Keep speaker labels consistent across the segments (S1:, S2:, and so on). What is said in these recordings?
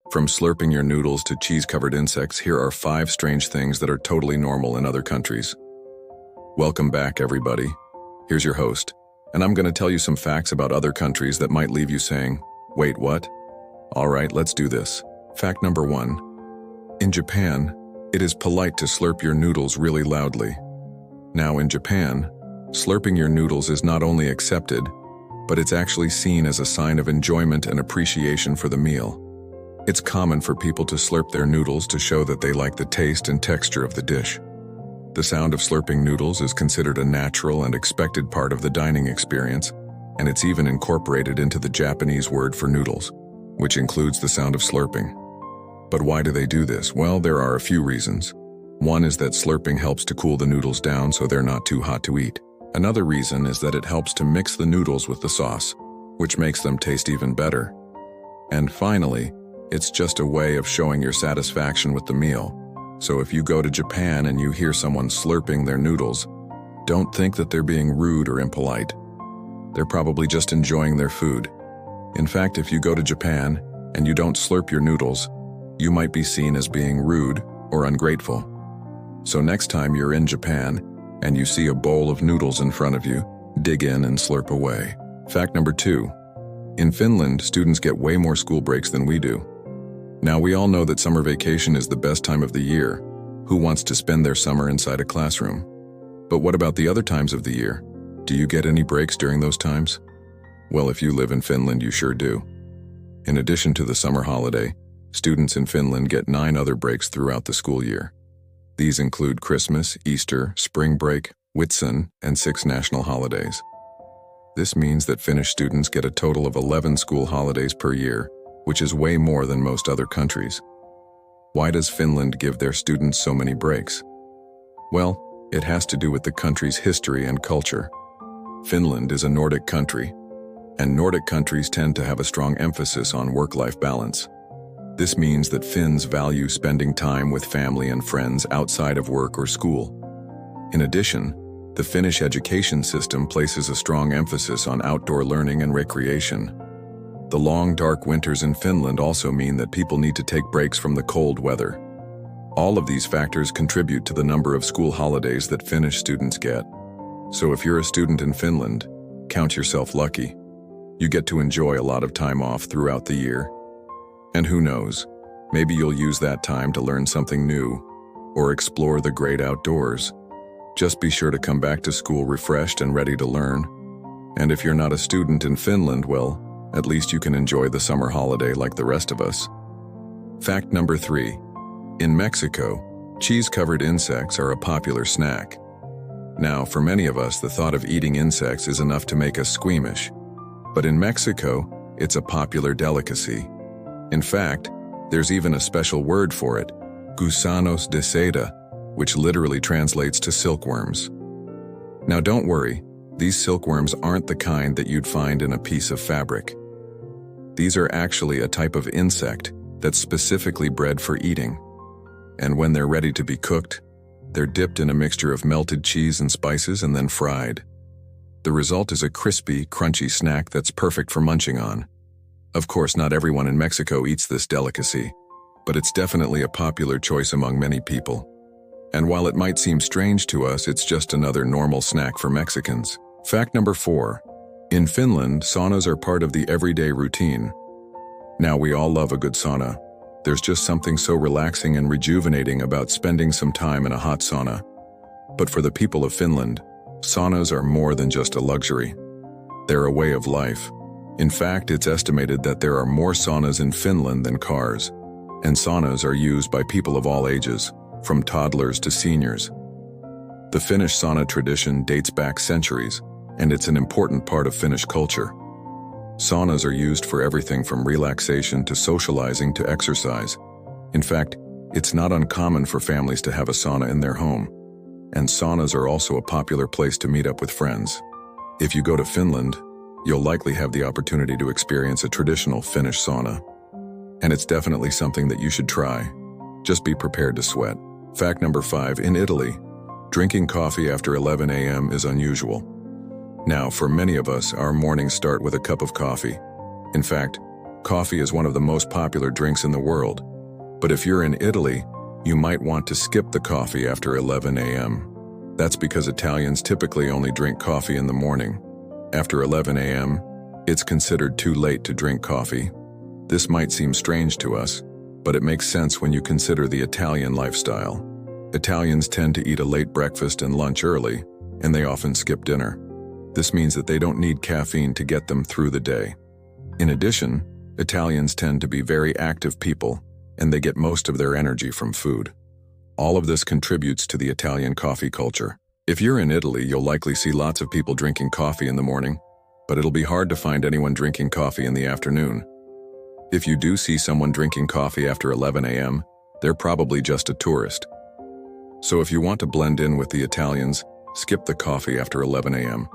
S1: From slurping your noodles to cheese-covered insects, here are 5 strange things that are totally normal in other countries. Welcome back, everybody. Here's your host, and I'm going to tell you some facts about other countries that might leave you saying, "Wait, what?" All right, let's do this. Fact number 1. In Japan, it is polite to slurp your noodles really loudly. Now, in Japan, slurping your noodles is not only accepted, but it's actually seen as a sign of enjoyment and appreciation for the meal. It's common for people to slurp their noodles to show that they like the taste and texture of the dish. The sound of slurping noodles is considered a natural and expected part of the dining experience, and it's even incorporated into the Japanese word for noodles, which includes the sound of slurping. But why do they do this? Well, there are a few reasons. One is that slurping helps to cool the noodles down so they're not too hot to eat. Another reason is that it helps to mix the noodles with the sauce, which makes them taste even better. And finally, it's just a way of showing your satisfaction with the meal. So if you go to Japan and you hear someone slurping their noodles, don't think that they're being rude or impolite. They're probably just enjoying their food. In fact, if you go to Japan and you don't slurp your noodles, you might be seen as being rude or ungrateful. So next time you're in Japan and you see a bowl of noodles in front of you, dig in and slurp away. Fact number 2. In Finland, students get way more school breaks than we do. Now, we all know that summer vacation is the best time of the year. Who wants to spend their summer inside a classroom? But what about the other times of the year? Do you get any breaks during those times? Well, if you live in Finland, you sure do. In addition to the summer holiday, students in Finland get 9 other breaks throughout the school year. These include Christmas, Easter, spring break, Whitsun, and 6 national holidays. This means that Finnish students get a total of 11 school holidays per year, which is way more than most other countries. Why does Finland give their students so many breaks? Well, it has to do with the country's history and culture. Finland is a Nordic country, and Nordic countries tend to have a strong emphasis on work-life balance. This means that Finns value spending time with family and friends outside of work or school. In addition, the Finnish education system places a strong emphasis on outdoor learning and recreation. The long, dark winters in Finland also mean that people need to take breaks from the cold weather. All of these factors contribute to the number of school holidays that Finnish students get. So if you're a student in Finland, count yourself lucky. You get to enjoy a lot of time off throughout the year. And who knows, maybe you'll use that time to learn something new or explore the great outdoors. Just be sure to come back to school refreshed and ready to learn. And if you're not a student in Finland, well, at least you can enjoy the summer holiday like the rest of us. Fact number 3. In Mexico, cheese-covered insects are a popular snack. Now, for many of us, the thought of eating insects is enough to make us squeamish. But in Mexico, it's a popular delicacy. In fact, there's even a special word for it, gusanos de seda, which literally translates to silkworms. Now don't worry, these silkworms aren't the kind that you'd find in a piece of fabric. These are actually a type of insect that's specifically bred for eating. And when they're ready to be cooked, they're dipped in a mixture of melted cheese and spices and then fried. The result is a crispy, crunchy snack that's perfect for munching on. Of course, not everyone in Mexico eats this delicacy, but it's definitely a popular choice among many people. And while it might seem strange to us, it's just another normal snack for Mexicans. Fact number 4. In Finland, saunas are part of the everyday routine. Now, we all love a good sauna. There's just something so relaxing and rejuvenating about spending some time in a hot sauna. But for the people of Finland, saunas are more than just a luxury. They're a way of life. In fact, it's estimated that there are more saunas in Finland than cars. And saunas are used by people of all ages, from toddlers to seniors. The Finnish sauna tradition dates back centuries, and it's an important part of Finnish culture. Saunas are used for everything from relaxation to socializing to exercise. In fact, it's not uncommon for families to have a sauna in their home. And saunas are also a popular place to meet up with friends. If you go to Finland, you'll likely have the opportunity to experience a traditional Finnish sauna. And it's definitely something that you should try. Just be prepared to sweat. Fact number 5. In Italy, drinking coffee after 11 a.m. is unusual. Now, for many of us, our mornings start with a cup of coffee. In fact, Coffee is one of the most popular drinks in the world. But if you're in Italy, you might want to skip the coffee after 11 a.m. That's because Italians typically only drink coffee in the morning. After 11 a.m., it's considered too late to drink coffee. This might seem strange to us, but it makes sense when you consider the Italian lifestyle. Italians tend to eat a late breakfast and lunch early, and they often skip dinner. This means that they don't need caffeine to get them through the day. In addition, Italians tend to be very active people, and they get most of their energy from food. All of this contributes to the Italian coffee culture. If you're in Italy, you'll likely see lots of people drinking coffee in the morning, but it'll be hard to find anyone drinking coffee in the afternoon. If you do see someone drinking coffee after 11 a.m., they're probably just a tourist. So if you want to blend in with the Italians, skip the coffee after 11 a.m.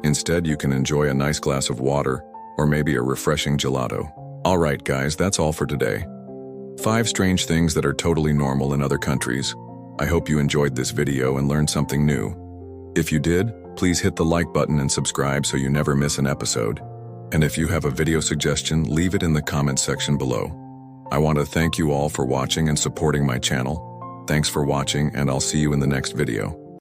S1: Instead, you can enjoy a nice glass of water or maybe a refreshing gelato. Alright guys, that's all for today. 5 strange things that are totally normal in other countries. I hope you enjoyed this video and learned something new. If you did, please hit the like button and subscribe so you never miss an episode. And if you have a video suggestion, leave it in the comments section below. I want to thank you all for watching and supporting my channel. Thanks for watching, and I'll see you in the next video.